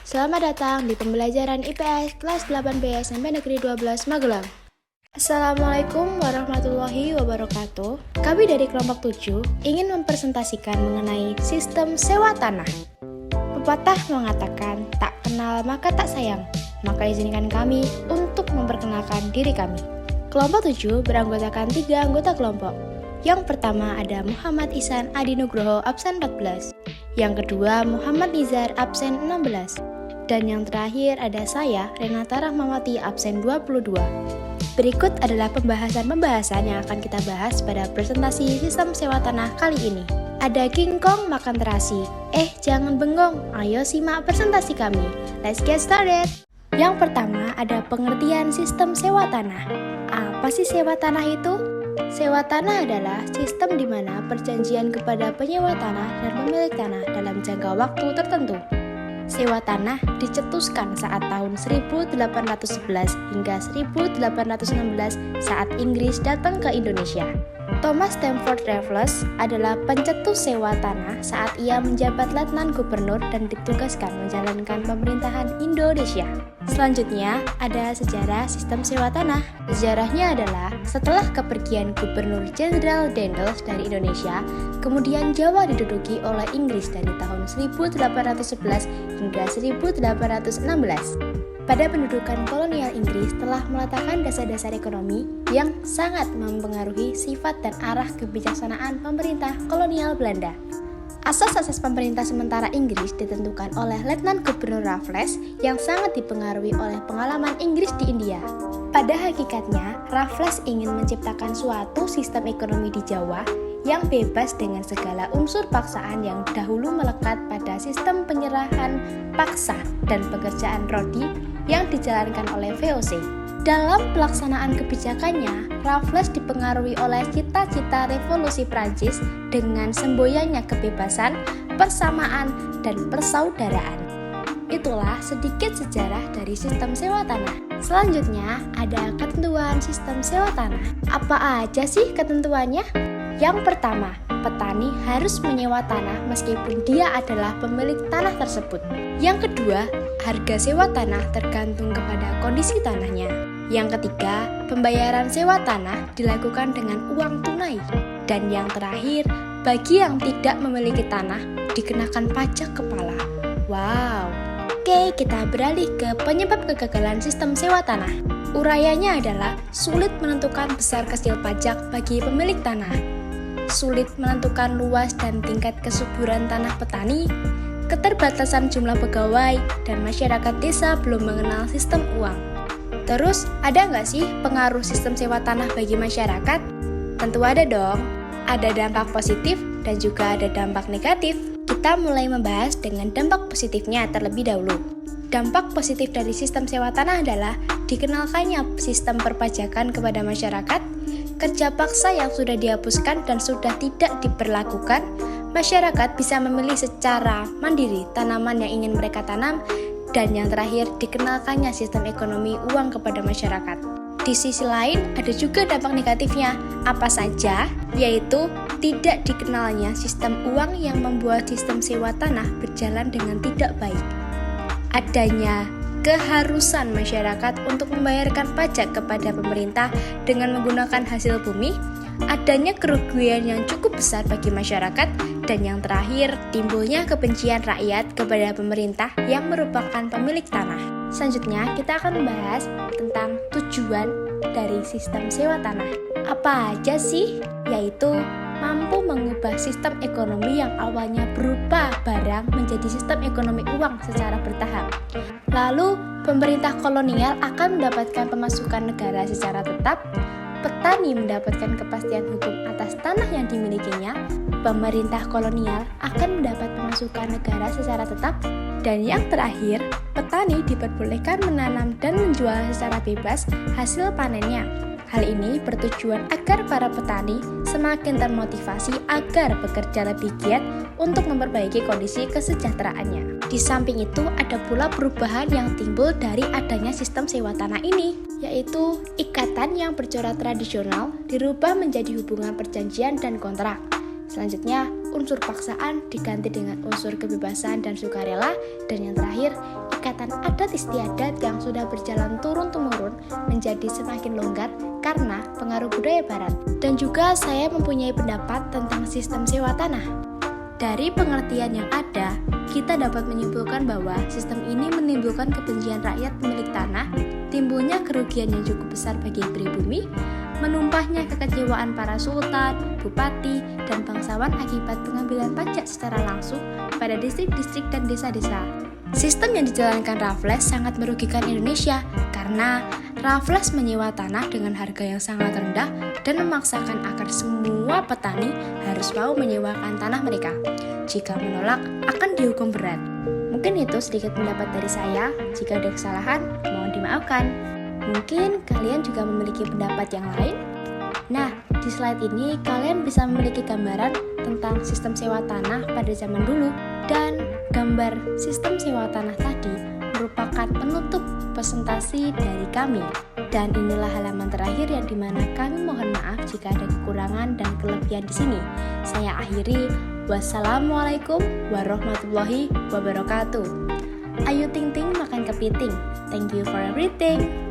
Selamat datang di pembelajaran IPS kelas 8B SMP Negeri 12 Magelang. Assalamualaikum warahmatullahi wabarakatuh. Kami dari kelompok 7 ingin mempresentasikan mengenai sistem sewa tanah. Pepatah mengatakan, tak kenal maka tak sayang. Maka izinkan kami untuk memperkenalkan diri kami. Kelompok 7 beranggotakan 3 anggota kelompok. Yang pertama ada Muhammad Ihsan Adi Nugroho absen 14. Yang kedua Muhammad Nizar absen 16. Dan yang terakhir ada saya, Renata Rahmawati, absen 22. Berikut adalah pembahasan-pembahasan yang akan kita bahas pada presentasi sistem sewa tanah kali ini. Ada King Kong makan terasi. Jangan bengong, ayo simak presentasi kami. Let's get started. Yang pertama ada pengertian sistem sewa tanah. Apa sih sewa tanah itu? Sewa tanah adalah sistem di mana perjanjian kepada penyewa tanah dan pemilik tanah dalam jangka waktu tertentu. Sewa tanah dicetuskan saat tahun 1811 hingga 1816 saat Inggris datang ke Indonesia. Thomas Stamford Raffles adalah pencetus sewa tanah saat ia menjabat letnan gubernur dan ditugaskan menjalankan pemerintahan Indonesia. Selanjutnya ada sejarah sistem sewa tanah. Sejarahnya adalah setelah kepergian Gubernur Jenderal Daendels dari Indonesia, kemudian Jawa diduduki oleh Inggris dari tahun 1811 hingga 1816. Pada pendudukan kolonial Inggris telah meletakkan dasar-dasar ekonomi yang sangat mempengaruhi sifat dan arah kebijaksanaan pemerintah kolonial Belanda. Asas-asas pemerintah sementara Inggris ditentukan oleh Letnan Gubernur Raffles yang sangat dipengaruhi oleh pengalaman Inggris di India. Pada hakikatnya, Raffles ingin menciptakan suatu sistem ekonomi di Jawa yang bebas dengan segala unsur paksaan yang dahulu melekat pada sistem penyerahan paksa dan pekerjaan rodi yang dijalankan oleh VOC. Dalam pelaksanaan kebijakannya, Raffles dipengaruhi oleh cita-cita revolusi Prancis dengan semboyannya kebebasan, persamaan, dan persaudaraan. Itulah sedikit sejarah dari sistem sewa tanah. Selanjutnya, ada ketentuan sistem sewa tanah. Apa aja sih ketentuannya? Yang pertama, petani harus menyewa tanah meskipun dia adalah pemilik tanah tersebut. Yang kedua, harga sewa tanah tergantung kepada kondisi tanahnya. Yang ketiga, pembayaran sewa tanah dilakukan dengan uang tunai. Dan yang terakhir, bagi yang tidak memiliki tanah, dikenakan pajak kepala. Wow. Oke, kita beralih ke penyebab kegagalan sistem sewa tanah. Urayanya adalah sulit menentukan besar kecil pajak bagi pemilik tanah, sulit menentukan luas dan tingkat kesuburan tanah petani, keterbatasan jumlah pegawai, dan masyarakat desa belum mengenal sistem uang. Terus, ada nggak sih pengaruh sistem sewa tanah bagi masyarakat? Tentu ada dong. Ada dampak positif dan juga ada dampak negatif. Kita mulai membahas dengan dampak positifnya terlebih dahulu. Dampak positif dari sistem sewa tanah adalah dikenalkannya sistem perpajakan kepada masyarakat, kerja paksa yang sudah dihapuskan dan sudah tidak diberlakukan, masyarakat bisa memilih secara mandiri tanaman yang ingin mereka tanam, dan yang terakhir dikenalkannya sistem ekonomi uang kepada masyarakat. Di sisi lain, ada juga dampak negatifnya. Apa saja? Yaitu tidak dikenalnya sistem uang yang membuat sistem sewa tanah berjalan dengan tidak baik. Adanya keharusan masyarakat untuk membayarkan pajak kepada pemerintah dengan menggunakan hasil bumi, adanya kerugian yang cukup besar bagi masyarakat, dan yang terakhir, timbulnya kebencian rakyat kepada pemerintah yang merupakan pemilik tanah. Selanjutnya, kita akan membahas tentang tujuan dari sistem sewa tanah. Apa aja sih? Yaitu mampu mengubah sistem ekonomi yang awalnya berupa barang menjadi sistem ekonomi uang secara bertahap. Lalu, pemerintah kolonial akan mendapatkan pemasukan negara secara tetap, petani mendapatkan kepastian hukum atas tanah yang dimilikinya, pemerintah kolonial akan mendapat pemasukan negara secara tetap, dan yang terakhir, petani diperbolehkan menanam dan menjual secara bebas hasil panennya. Hal ini bertujuan agar para petani semakin termotivasi agar bekerja lebih giat untuk memperbaiki kondisi kesejahteraannya. Di samping itu, ada pula perubahan yang timbul dari adanya sistem sewa tanah ini, yaitu ikatan yang bercorak tradisional dirubah menjadi hubungan perjanjian dan kontrak. Selanjutnya, unsur paksaan diganti dengan unsur kebebasan dan sukarela, dan yang terakhir, ikatan adat istiadat yang sudah berjalan turun-temurun menjadi semakin longgar karena pengaruh budaya barat. Dan juga saya mempunyai pendapat tentang sistem sewa tanah. Dari pengertian yang ada, kita dapat menyimpulkan bahwa sistem ini menimbulkan kebencian rakyat pemilik tanah, timbulnya kerugian yang cukup besar bagi pribumi, menumpahnya kekecewaan para sultan, bupati, dan bangsawan akibat pengambilan pajak secara langsung pada distrik-distrik dan desa-desa. Sistem yang dijalankan Raffles sangat merugikan Indonesia karena Raffles menyewa tanah dengan harga yang sangat rendah dan memaksakan agar semua petani harus mau menyewakan tanah mereka. Jika menolak, akan dihukum berat. Mungkin itu sedikit pendapat dari saya. Jika ada kesalahan, mohon dimaafkan. Mungkin kalian juga memiliki pendapat yang lain. Nah, di slide ini kalian bisa memiliki gambaran tentang sistem sewa tanah pada zaman dulu, dan gambar sistem sewa tanah tadi merupakan penutup presentasi dari kami. Dan inilah halaman terakhir yang dimana kami mohon maaf jika ada kekurangan dan kelebihan di sini. Saya akhiri. Wassalamualaikum warahmatullahi wabarakatuh. Ayo ting ting makan kepiting. Thank you for everything.